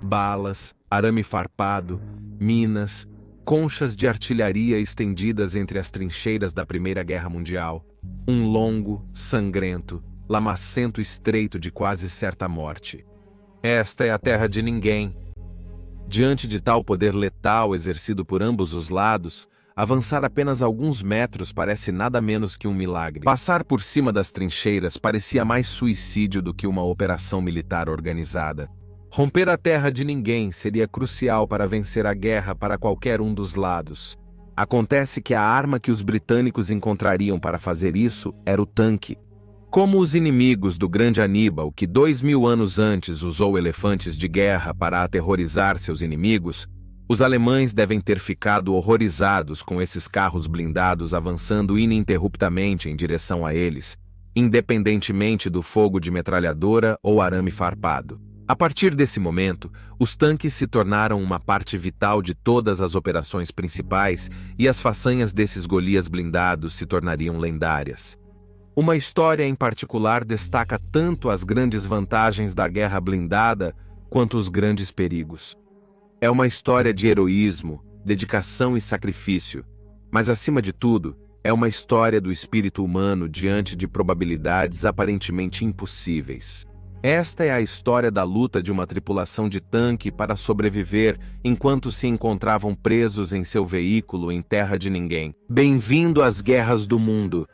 balas, arame farpado, minas, conchas de artilharia estendidas entre as trincheiras da Primeira Guerra Mundial. Um longo, sangrento, lamacento estreito de quase certa morte. Esta é a terra de ninguém. Diante de tal poder letal exercido por ambos os lados, avançar apenas alguns metros parece nada menos que um milagre. Passar por cima das trincheiras parecia mais suicídio do que uma operação militar organizada. Romper a terra de ninguém seria crucial para vencer a guerra para qualquer um dos lados. Acontece que a arma que os britânicos encontrariam para fazer isso era o tanque. Como os inimigos do grande Aníbal, que 2000 anos antes usou elefantes de guerra para aterrorizar seus inimigos, os alemães devem ter ficado horrorizados com esses carros blindados avançando ininterruptamente em direção a eles, independentemente do fogo de metralhadora ou arame farpado. A partir desse momento, os tanques se tornaram uma parte vital de todas as operações principais e as façanhas desses Golias blindados se tornariam lendárias. Uma história em particular destaca tanto as grandes vantagens da guerra blindada quanto os grandes perigos. É uma história de heroísmo, dedicação e sacrifício, mas acima de tudo, é uma história do espírito humano diante de probabilidades aparentemente impossíveis. Esta é a história da luta de uma tripulação de tanque para sobreviver enquanto se encontravam presos em seu veículo em terra de ninguém. Bem-vindo às guerras do mundo!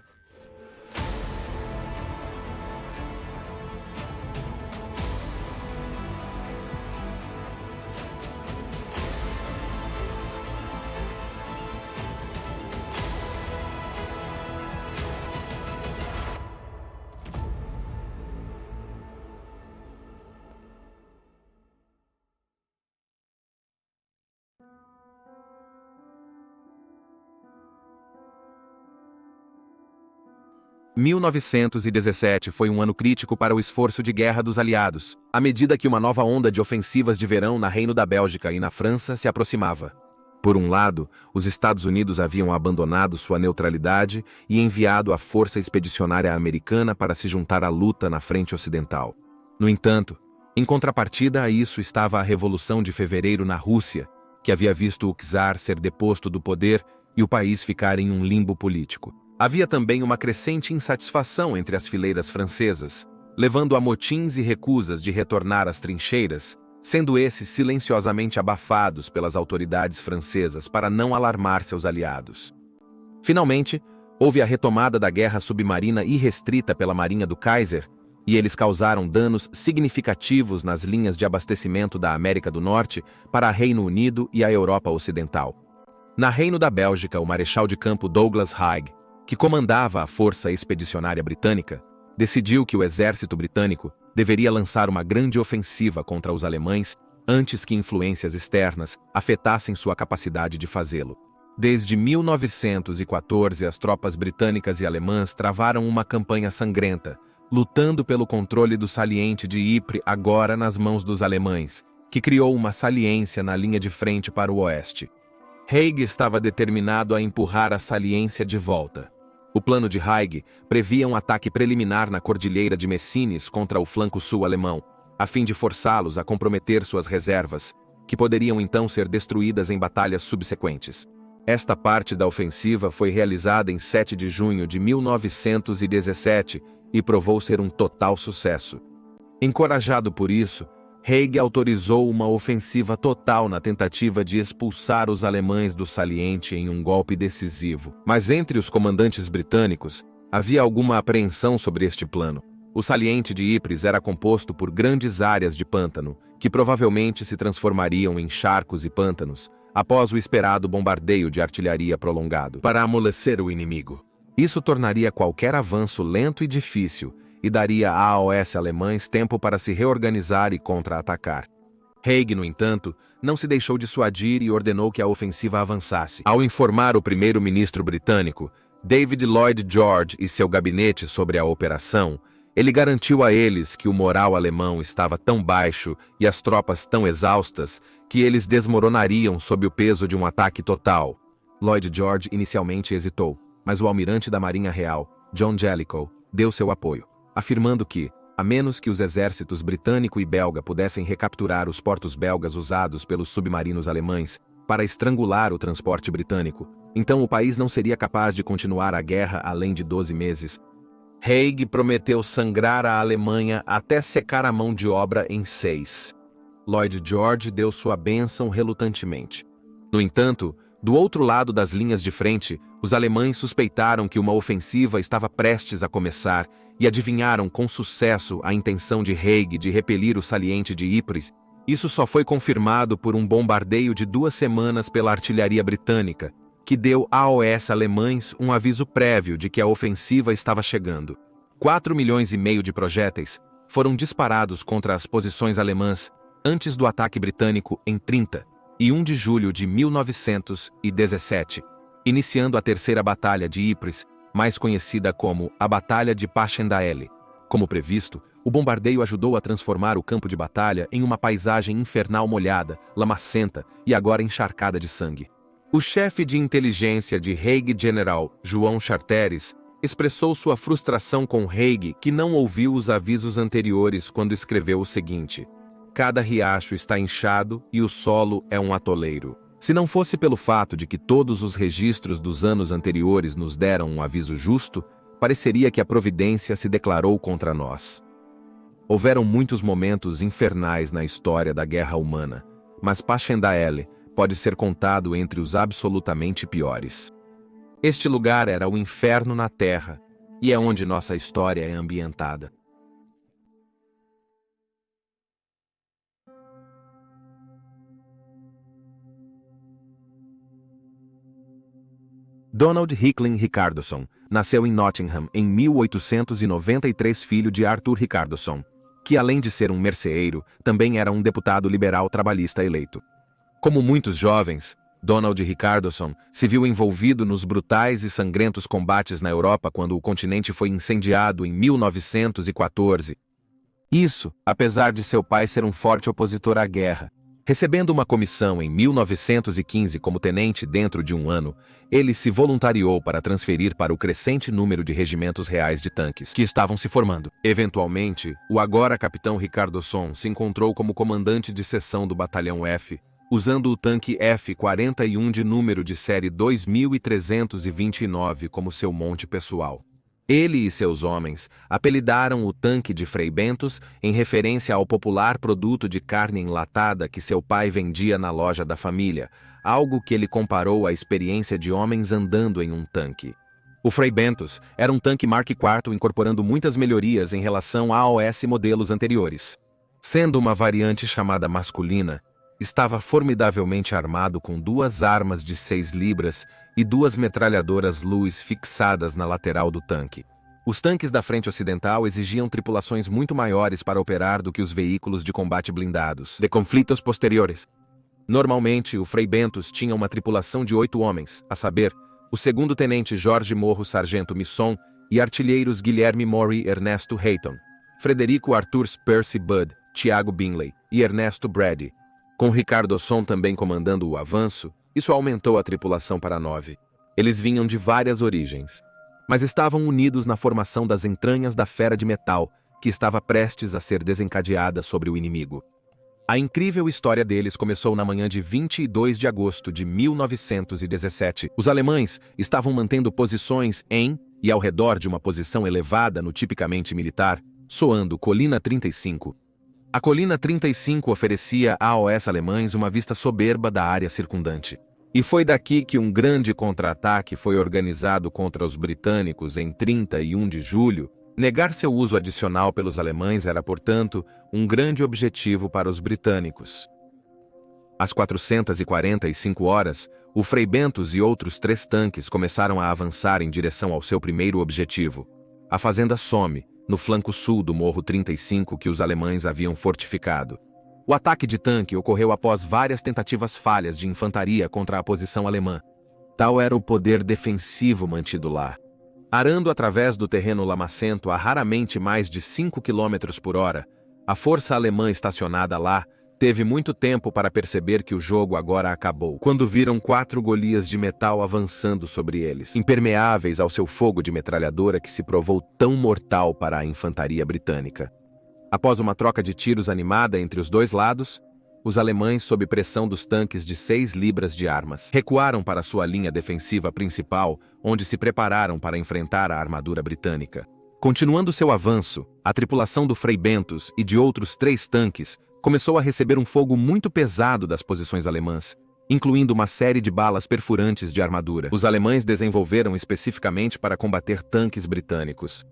« 1917 foi um ano crítico para o esforço de guerra dos aliados, à medida que uma nova onda de ofensivas de verão na Reino da Bélgica e na França se aproximava. Por um lado, os Estados Unidos haviam abandonado sua neutralidade e enviado a Força Expedicionária Americana para se juntar à luta na frente ocidental. No entanto, em contrapartida a isso estava a Revolução de Fevereiro na Rússia, que havia visto o czar ser deposto do poder e o país ficar em um limbo político. Havia também uma crescente insatisfação entre as fileiras francesas, levando a motins e recusas de retornar às trincheiras, sendo esses silenciosamente abafados pelas autoridades francesas para não alarmar seus aliados. Finalmente, houve a retomada da guerra submarina irrestrita pela Marinha do Kaiser, e eles causaram danos significativos nas linhas de abastecimento da América do Norte para Reino Unido e a Europa Ocidental. Na Reino da Bélgica, o marechal de campo Douglas Haig, que comandava a Força Expedicionária Britânica, decidiu que o exército britânico deveria lançar uma grande ofensiva contra os alemães antes que influências externas afetassem sua capacidade de fazê-lo. Desde 1914, as tropas britânicas e alemãs travaram uma campanha sangrenta, lutando pelo controle do saliente de Ypres agora nas mãos dos alemães, que criou uma saliência na linha de frente para o oeste. Haig estava determinado a empurrar a saliência de volta. O plano de Haig previa um ataque preliminar na cordilheira de Messines contra o flanco sul alemão, a fim de forçá-los a comprometer suas reservas, que poderiam então ser destruídas em batalhas subsequentes. Esta parte da ofensiva foi realizada em 7 de junho de 1917 e provou ser um total sucesso. Encorajado por isso, Haig autorizou uma ofensiva total na tentativa de expulsar os alemães do saliente em um golpe decisivo. Mas entre os comandantes britânicos, havia alguma apreensão sobre este plano. O saliente de Ypres era composto por grandes áreas de pântano, que provavelmente se transformariam em charcos e pântanos, após o esperado bombardeio de artilharia prolongado, para amolecer o inimigo. Isso tornaria qualquer avanço lento e difícil, e daria a AOS alemães tempo para se reorganizar e contra-atacar. Haig, no entanto, não se deixou dissuadir e ordenou que a ofensiva avançasse. Ao informar o primeiro-ministro britânico, David Lloyd George, e seu gabinete sobre a operação, ele garantiu a eles que o moral alemão estava tão baixo e as tropas tão exaustas que eles desmoronariam sob o peso de um ataque total. Lloyd George inicialmente hesitou, mas o almirante da Marinha Real, John Jellicoe, deu seu apoio, afirmando que, A menos que os exércitos britânico e belga pudessem recapturar os portos belgas usados pelos submarinos alemães para estrangular o transporte britânico, então o país não seria capaz de continuar a guerra além de 12 meses. Haig prometeu sangrar a Alemanha até secar a mão de obra em 6. Lloyd George deu sua bênção relutantemente. No entanto, do outro lado das linhas de frente, os alemães suspeitaram que uma ofensiva estava prestes a começar e adivinharam com sucesso a intenção de Haig de repelir o saliente de Ypres. Isso só foi confirmado por um bombardeio de 2 semanas pela artilharia britânica, que deu aos alemães um aviso prévio de que a ofensiva estava chegando. 4,5 milhões de projéteis foram disparados contra as posições alemãs antes do ataque britânico em 30 e 1 de julho de 1917, iniciando a Terceira Batalha de Ypres, mais conhecida como a Batalha de Passchendaele. Como previsto, o bombardeio ajudou a transformar o campo de batalha em uma paisagem infernal molhada, lamacenta e agora encharcada de sangue. O chefe de inteligência de Haig, General João Charteris, expressou sua frustração com Haig, que não ouviu os avisos anteriores quando escreveu o seguinte: "Cada riacho está inchado e o solo é um atoleiro." Se não fosse pelo fato de que todos os registros dos anos anteriores nos deram um aviso justo, pareceria que a providência se declarou contra nós. Houveram muitos momentos infernais na história da guerra humana, mas Passchendaele pode ser contado entre os absolutamente piores. Este lugar era o inferno na Terra, e é onde nossa história é ambientada. Donald Hickling Ricardoson nasceu em Nottingham em 1893, filho de Arthur Ricardoson, que além de ser um merceeiro, também era um deputado liberal trabalhista eleito. Como muitos jovens, Donald Ricardoson se viu envolvido nos brutais e sangrentos combates na Europa quando o continente foi incendiado em 1914. Isso, apesar de seu pai ser um forte opositor à guerra. Recebendo uma comissão em 1915 como tenente dentro de um ano, ele se voluntariou para transferir para o crescente número de regimentos reais de tanques que estavam se formando. Eventualmente, o agora capitão Ricardoson se encontrou como comandante de seção do Batalhão F, usando o tanque F-41 de número de série 2329 como seu monte pessoal. Ele e seus homens apelidaram o tanque de Frei Bentos em referência ao popular produto de carne enlatada que seu pai vendia na loja da família, algo que ele comparou à experiência de homens andando em um tanque. O Frei Bentos era um tanque Mark IV incorporando muitas melhorias em relação a AOS modelos anteriores. Sendo uma variante chamada masculina, estava formidavelmente armado com 2 armas de 6 libras e 2 metralhadoras Lewis fixadas na lateral do tanque. Os tanques da frente ocidental exigiam tripulações muito maiores para operar do que os veículos de combate blindados de conflitos posteriores. Normalmente, o Frei Bentos tinha uma tripulação de 8 homens, a saber, o segundo-tenente Jorge Morro Sargento Misson e artilheiros Guilherme Maury Ernesto Hayton, Frederico Arthur Percy Budd, Tiago Binley e Ernesto Brady. Com Ricardoson também comandando o avanço, isso aumentou a tripulação para 9. Eles vinham de várias origens, mas estavam unidos na formação das entranhas da fera de metal que estava prestes a ser desencadeada sobre o inimigo. A incrível história deles começou na manhã de 22 de agosto de 1917. Os alemães estavam mantendo posições em e ao redor de uma posição elevada no tipicamente militar, soando Colina 35. A Colina 35 oferecia aos alemães uma vista soberba da área circundante. E foi daqui que um grande contra-ataque foi organizado contra os britânicos em 31 de julho. Negar seu uso adicional pelos alemães era, portanto, um grande objetivo para os britânicos. Às 445 horas, o Frei Bentos e outros 3 tanques começaram a avançar em direção ao seu primeiro objetivo, a fazenda Somme, no flanco sul do Morro 35 que os alemães haviam fortificado. O ataque de tanque ocorreu após várias tentativas falhas de infantaria contra a posição alemã. Tal era o poder defensivo mantido lá. Arando através do terreno lamacento a raramente mais de 5 km por hora, a força alemã estacionada lá teve muito tempo para perceber que o jogo agora acabou, quando viram 4 Golias de metal avançando sobre eles, impermeáveis ao seu fogo de metralhadora que se provou tão mortal para a infantaria britânica. Após uma troca de tiros animada entre os dois lados, os alemães, sob pressão dos tanques de 6 libras de armas, recuaram para sua linha defensiva principal, onde se prepararam para enfrentar a armadura britânica. Continuando seu avanço, a tripulação do Frei Bentos e de outros 3 tanques começou a receber um fogo muito pesado das posições alemãs, incluindo uma série de balas perfurantes de armadura. Os alemães desenvolveram especificamente para combater tanques britânicos.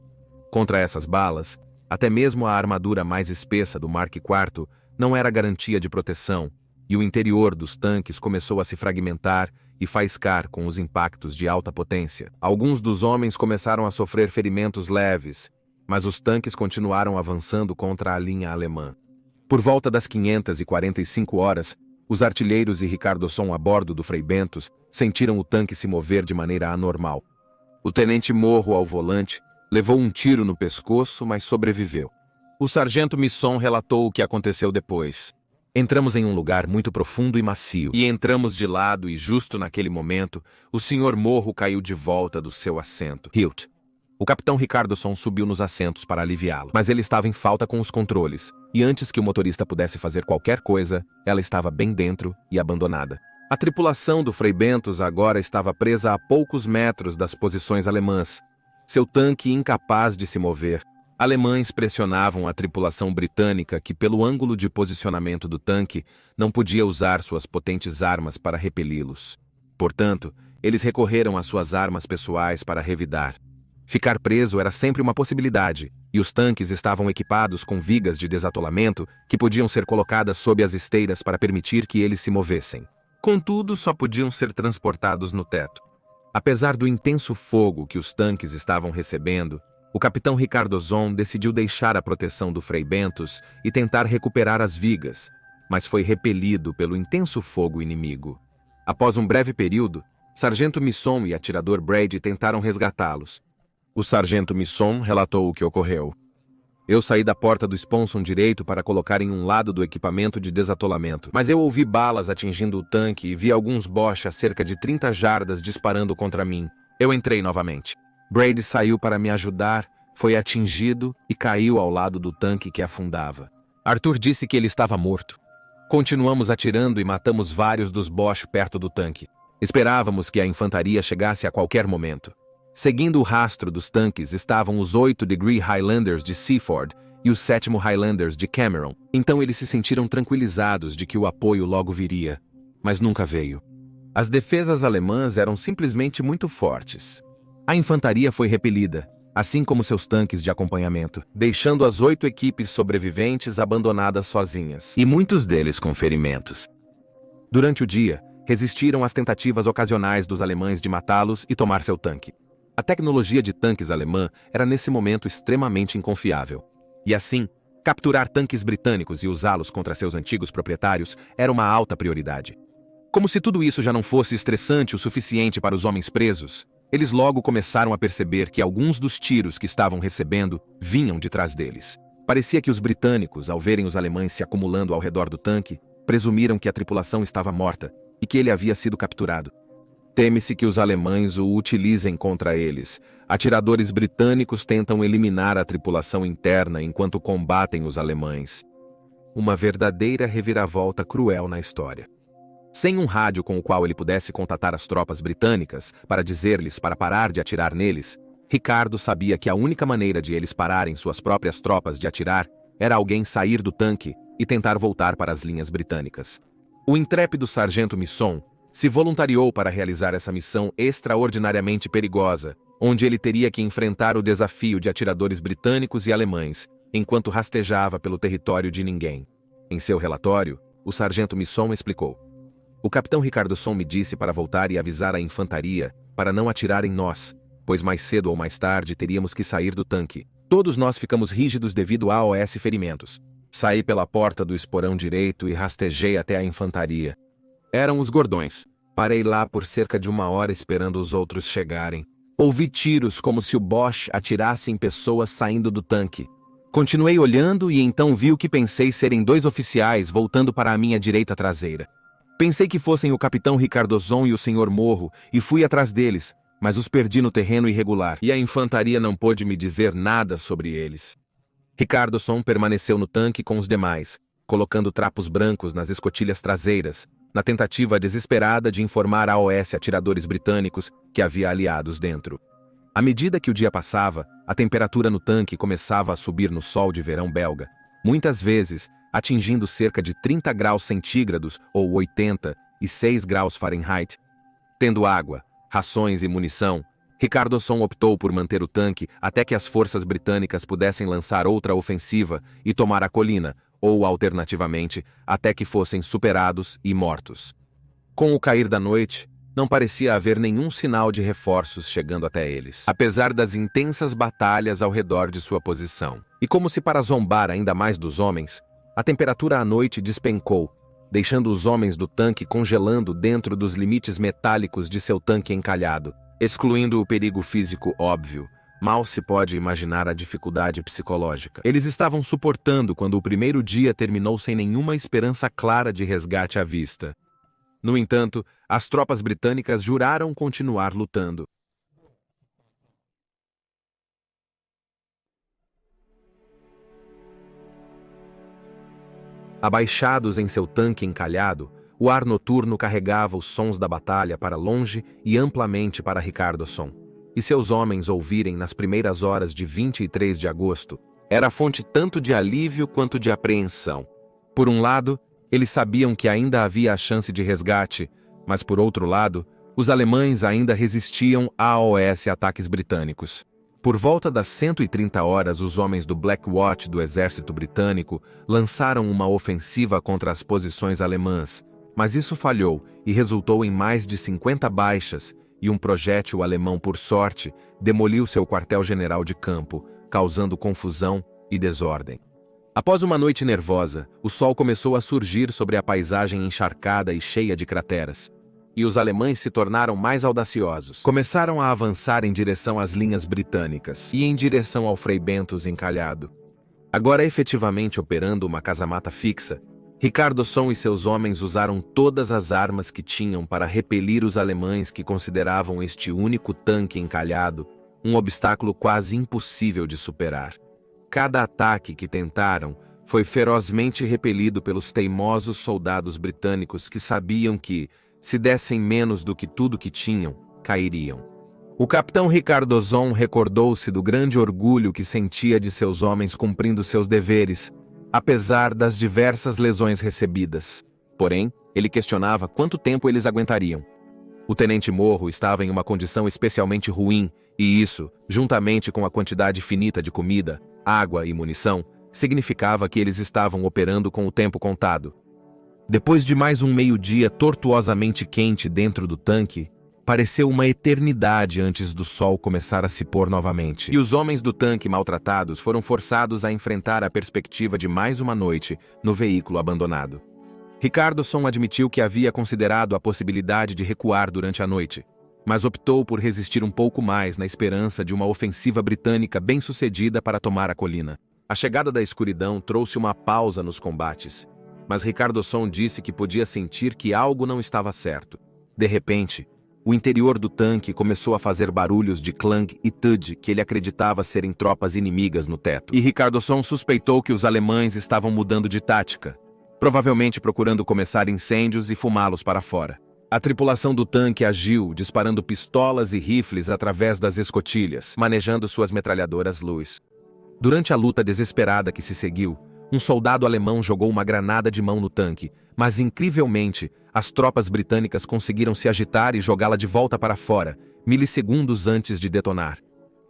Contra essas balas, até mesmo a armadura mais espessa do Mark IV não era garantia de proteção, e o interior dos tanques começou a se fragmentar e faiscar com os impactos de alta potência. Alguns dos homens começaram a sofrer ferimentos leves, mas os tanques continuaram avançando contra a linha alemã. Por volta das 545 horas, os artilheiros e Ricardson a bordo do Frei Bentos sentiram o tanque se mover de maneira anormal. O tenente Morro, ao volante, levou um tiro no pescoço, mas sobreviveu. O sargento Misson relatou o que aconteceu depois. Entramos em um lugar muito profundo e macio, e entramos de lado e justo naquele momento, o Sr. Morro caiu de volta do seu assento. Hilt. O capitão Ricardson subiu nos assentos para aliviá-lo, mas ele estava em falta com os controles, e antes que o motorista pudesse fazer qualquer coisa, ela estava bem dentro e abandonada. A tripulação do Frei Bentos agora estava presa a poucos metros das posições alemãs, seu tanque incapaz de se mover. Alemães pressionavam a tripulação britânica que, pelo ângulo de posicionamento do tanque, não podia usar suas potentes armas para repeli-los. Portanto, eles recorreram às suas armas pessoais para revidar. Ficar preso era sempre uma possibilidade, e os tanques estavam equipados com vigas de desatolamento que podiam ser colocadas sob as esteiras para permitir que eles se movessem. Contudo, só podiam ser transportados no teto. Apesar do intenso fogo que os tanques estavam recebendo, o capitão Ricardson decidiu deixar a proteção do Frei Bentos e tentar recuperar as vigas, mas foi repelido pelo intenso fogo inimigo. Após um breve período, Sargento Misson e atirador Brady tentaram resgatá-los. O Sargento Misson relatou o que ocorreu. Eu saí da porta do Sponson direito para colocar em um lado do equipamento de desatolamento, mas eu ouvi balas atingindo o tanque e vi alguns Boche a cerca de 30 jardas disparando contra mim. Eu entrei novamente. Brady saiu para me ajudar, foi atingido e caiu ao lado do tanque que afundava. Arthur disse que ele estava morto. Continuamos atirando e matamos vários dos Boche perto do tanque. Esperávamos que a infantaria chegasse a qualquer momento. Seguindo o rastro dos tanques estavam os 8 Degree Highlanders de Seaford e os 7º Highlanders de Cameron. Então eles se sentiram tranquilizados de que o apoio logo viria, mas nunca veio. As defesas alemãs eram simplesmente muito fortes. A infantaria foi repelida, assim como seus tanques de acompanhamento, deixando as 8 equipes sobreviventes abandonadas sozinhas, e muitos deles com ferimentos. Durante o dia, resistiram às tentativas ocasionais dos alemães de matá-los e tomar seu tanque. A tecnologia de tanques alemã era nesse momento extremamente inconfiável. E assim, capturar tanques britânicos e usá-los contra seus antigos proprietários era uma alta prioridade. Como se tudo isso já não fosse estressante o suficiente para os homens presos, eles logo começaram a perceber que alguns dos tiros que estavam recebendo vinham de trás deles. Parecia que os britânicos, ao verem os alemães se acumulando ao redor do tanque, presumiram que a tripulação estava morta e que ele havia sido capturado. Teme-se que os alemães o utilizem contra eles. Atiradores britânicos tentam eliminar a tripulação interna enquanto combatem os alemães. Uma verdadeira reviravolta cruel na história. Sem um rádio com o qual ele pudesse contatar as tropas britânicas para dizer-lhes para parar de atirar neles, Ricardo sabia que a única maneira de eles pararem suas próprias tropas de atirar era alguém sair do tanque e tentar voltar para as linhas britânicas. O intrépido sargento Misson se voluntariou para realizar essa missão extraordinariamente perigosa, onde ele teria que enfrentar o desafio de atiradores britânicos e alemães, enquanto rastejava pelo território de ninguém. Em seu relatório, o sargento Misson explicou: "O capitão Ricardson me disse para voltar e avisar a infantaria para não atirar em nós, pois mais cedo ou mais tarde teríamos que sair do tanque. Todos nós ficamos rígidos devido a AOS ferimentos. Saí pela porta do esporão direito e rastejei até a infantaria. Eram os gordões. Parei lá por cerca de 1 hora esperando os outros chegarem. Ouvi tiros como se o Boche atirasse em pessoas saindo do tanque. Continuei olhando e então vi o que pensei serem 2 oficiais voltando para a minha direita traseira. Pensei que fossem o capitão Ricardson e o Sr. Morro e fui atrás deles, mas os perdi no terreno irregular e a infantaria não pôde me dizer nada sobre eles." Ricardoson permaneceu no tanque com os demais, colocando trapos brancos nas escotilhas traseiras, na tentativa desesperada de informar a OS atiradores britânicos que havia aliados dentro. À medida que o dia passava, a temperatura no tanque começava a subir no sol de verão belga, muitas vezes atingindo cerca de 30 graus centígrados ou 86 graus Fahrenheit. Tendo água, rações e munição, Ricardoson optou por manter o tanque até que as forças britânicas pudessem lançar outra ofensiva e tomar a colina, ou, alternativamente, até que fossem superados e mortos. Com o cair da noite, não parecia haver nenhum sinal de reforços chegando até eles, apesar das intensas batalhas ao redor de sua posição. E como se para zombar ainda mais dos homens, a temperatura à noite despencou, deixando os homens do tanque congelando dentro dos limites metálicos de seu tanque encalhado, excluindo o perigo físico óbvio. Mal se pode imaginar a dificuldade psicológica. Eles estavam suportando quando o primeiro dia terminou sem nenhuma esperança clara de resgate à vista. No entanto, as tropas britânicas juraram continuar lutando. Abaixados em seu tanque encalhado, o ar noturno carregava os sons da batalha para longe e amplamente para Ricardoson. E seus homens ouvirem nas primeiras horas de 23 de agosto, era fonte tanto de alívio quanto de apreensão. Por um lado, eles sabiam que ainda havia a chance de resgate, mas por outro lado, os alemães ainda resistiam a AOS ataques britânicos. Por volta das 130 horas, os homens do Black Watch do exército britânico lançaram uma ofensiva contra as posições alemãs, mas isso falhou e resultou em mais de 50 baixas, e um projétil alemão, por sorte, demoliu seu quartel-general de campo, causando confusão e desordem. Após uma noite nervosa, o sol começou a surgir sobre a paisagem encharcada e cheia de crateras. E os alemães se tornaram mais audaciosos. Começaram a avançar em direção às linhas britânicas e em direção ao Frei Bentos encalhado. Agora efetivamente operando uma casamata fixa, Ricardoson e seus homens usaram todas as armas que tinham para repelir os alemães que consideravam este único tanque encalhado um obstáculo quase impossível de superar. Cada ataque que tentaram foi ferozmente repelido pelos teimosos soldados britânicos que sabiam que, se dessem menos do que tudo que tinham, cairiam. O capitão Ricardoson recordou-se do grande orgulho que sentia de seus homens cumprindo seus deveres, apesar das diversas lesões recebidas. Porém, ele questionava quanto tempo eles aguentariam. O tenente Morro estava em uma condição especialmente ruim, e isso, juntamente com a quantidade finita de comida, água e munição, significava que eles estavam operando com o tempo contado. Depois de mais um meio-dia tortuosamente quente dentro do tanque, pareceu uma eternidade antes do sol começar a se pôr novamente. E os homens do tanque maltratados foram forçados a enfrentar a perspectiva de mais uma noite no veículo abandonado. Ricardoson admitiu que havia considerado a possibilidade de recuar durante a noite, mas optou por resistir um pouco mais na esperança de uma ofensiva britânica bem-sucedida para tomar a colina. A chegada da escuridão trouxe uma pausa nos combates, mas Ricardoson disse que podia sentir que algo não estava certo. De repente, o interior do tanque começou a fazer barulhos de clang e thud que ele acreditava serem tropas inimigas no teto. E Ricardoson suspeitou que os alemães estavam mudando de tática, provavelmente procurando começar incêndios e fumá-los para fora. A tripulação do tanque agiu, disparando pistolas e rifles através das escotilhas, manejando suas metralhadoras Lewis. Durante a luta desesperada que se seguiu, um soldado alemão jogou uma granada de mão no tanque, mas incrivelmente, as tropas britânicas conseguiram se agitar e jogá-la de volta para fora, milissegundos antes de detonar.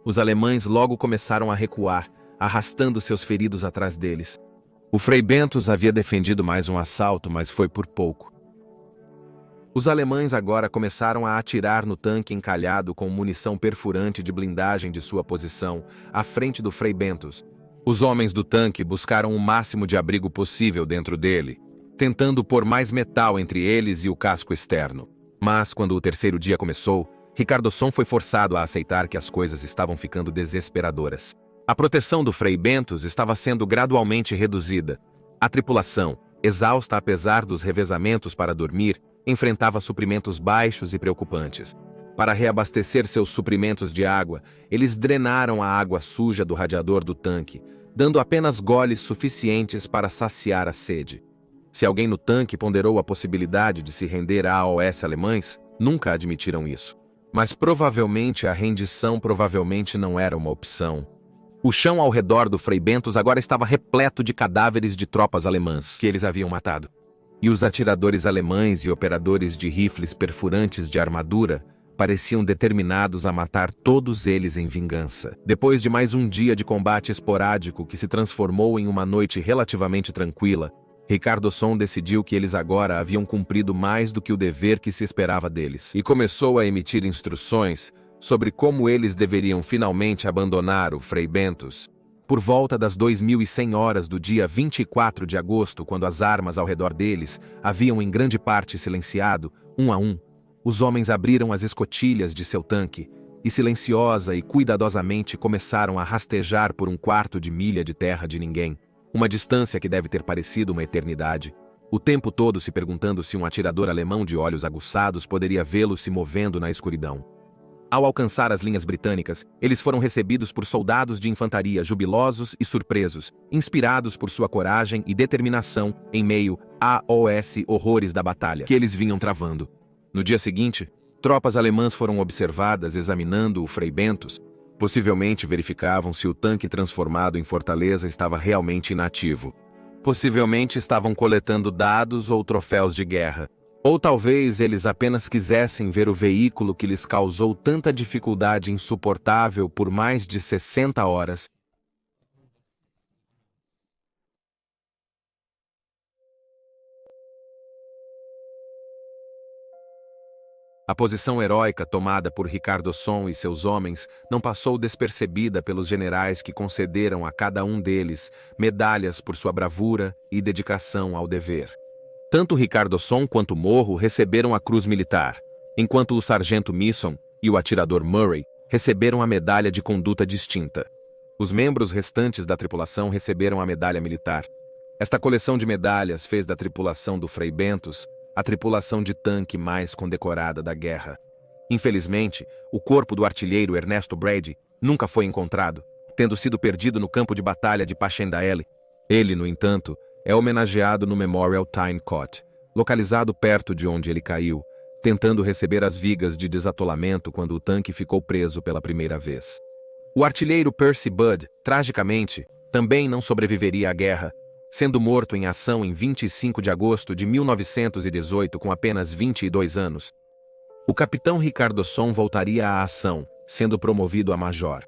Os alemães logo começaram a recuar, arrastando seus feridos atrás deles. O Frei Bentos havia defendido mais um assalto, mas foi por pouco. Os alemães agora começaram a atirar no tanque encalhado com munição perfurante de blindagem de sua posição, à frente do Frei Bentos. Os homens do tanque buscaram o máximo de abrigo possível dentro dele, tentando pôr mais metal entre eles e o casco externo. Mas, quando o terceiro dia começou, Ricardoson foi forçado a aceitar que as coisas estavam ficando desesperadoras. A proteção do Frei Bentos estava sendo gradualmente reduzida. A tripulação, exausta apesar dos revezamentos para dormir, enfrentava suprimentos baixos e preocupantes. Para reabastecer seus suprimentos de água, eles drenaram a água suja do radiador do tanque, dando apenas goles suficientes para saciar a sede. Se alguém no tanque ponderou a possibilidade de se render a AOS alemães, nunca admitiram isso. Mas provavelmente a rendição não era uma opção. O chão ao redor do Frei Bentos agora estava repleto de cadáveres de tropas alemãs que eles haviam matado. E os atiradores alemães e operadores de rifles perfurantes de armadura pareciam determinados a matar todos eles em vingança. Depois de mais um dia de combate esporádico que se transformou em uma noite relativamente tranquila, Ricardo Son decidiu que eles agora haviam cumprido mais do que o dever que se esperava deles, e começou a emitir instruções sobre como eles deveriam finalmente abandonar o Frei Bentos. Por volta das 2100 horas do dia 24 de agosto, quando as armas ao redor deles haviam em grande parte silenciado, um a um, os homens abriram as escotilhas de seu tanque e silenciosa e cuidadosamente começaram a rastejar por um quarto de milha de terra de ninguém, uma distância que deve ter parecido uma eternidade, o tempo todo se perguntando se um atirador alemão de olhos aguçados poderia vê-lo se movendo na escuridão. Ao alcançar as linhas britânicas, eles foram recebidos por soldados de infantaria jubilosos e surpresos, inspirados por sua coragem e determinação em meio aos horrores da batalha que eles vinham travando. No dia seguinte, tropas alemãs foram observadas examinando o Frei Bentos. Possivelmente verificavam se o tanque transformado em fortaleza estava realmente inativo. Possivelmente estavam coletando dados ou troféus de guerra. Ou talvez eles apenas quisessem ver o veículo que lhes causou tanta dificuldade insuportável por mais de 60 horas. A posição heróica tomada por Ricardo Son e seus homens não passou despercebida pelos generais que concederam a cada um deles medalhas por sua bravura e dedicação ao dever. Tanto Ricardo Son quanto Morro receberam a Cruz Militar, enquanto o sargento Misson e o atirador Murray receberam a Medalha de Conduta Distinta. Os membros restantes da tripulação receberam a Medalha Militar. Esta coleção de medalhas fez da tripulação do Frei Bentos a tripulação de tanque mais condecorada da guerra. Infelizmente, o corpo do artilheiro Ernesto Brady nunca foi encontrado, tendo sido perdido no campo de batalha de Passchendaele. Ele, no entanto, é homenageado no Memorial Tyne Cot, localizado perto de onde ele caiu, tentando receber as vigas de desatolamento quando o tanque ficou preso pela primeira vez. O artilheiro Percy Budd, tragicamente, também não sobreviveria à guerra, sendo morto em ação em 25 de agosto de 1918 com apenas 22 anos. O capitão Ricardo Son voltaria à ação, sendo promovido a major.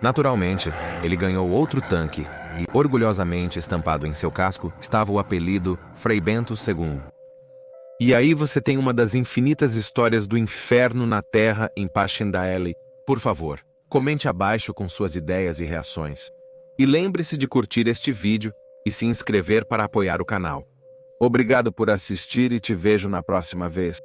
Naturalmente, ele ganhou outro tanque, e, orgulhosamente estampado em seu casco, estava o apelido Frei Bentos II. E aí você tem uma das infinitas histórias do inferno na Terra em Passchendaele. Por favor, comente abaixo com suas ideias e reações. E lembre-se de curtir este vídeo e se inscrever para apoiar o canal. Obrigado por assistir e te vejo na próxima vez.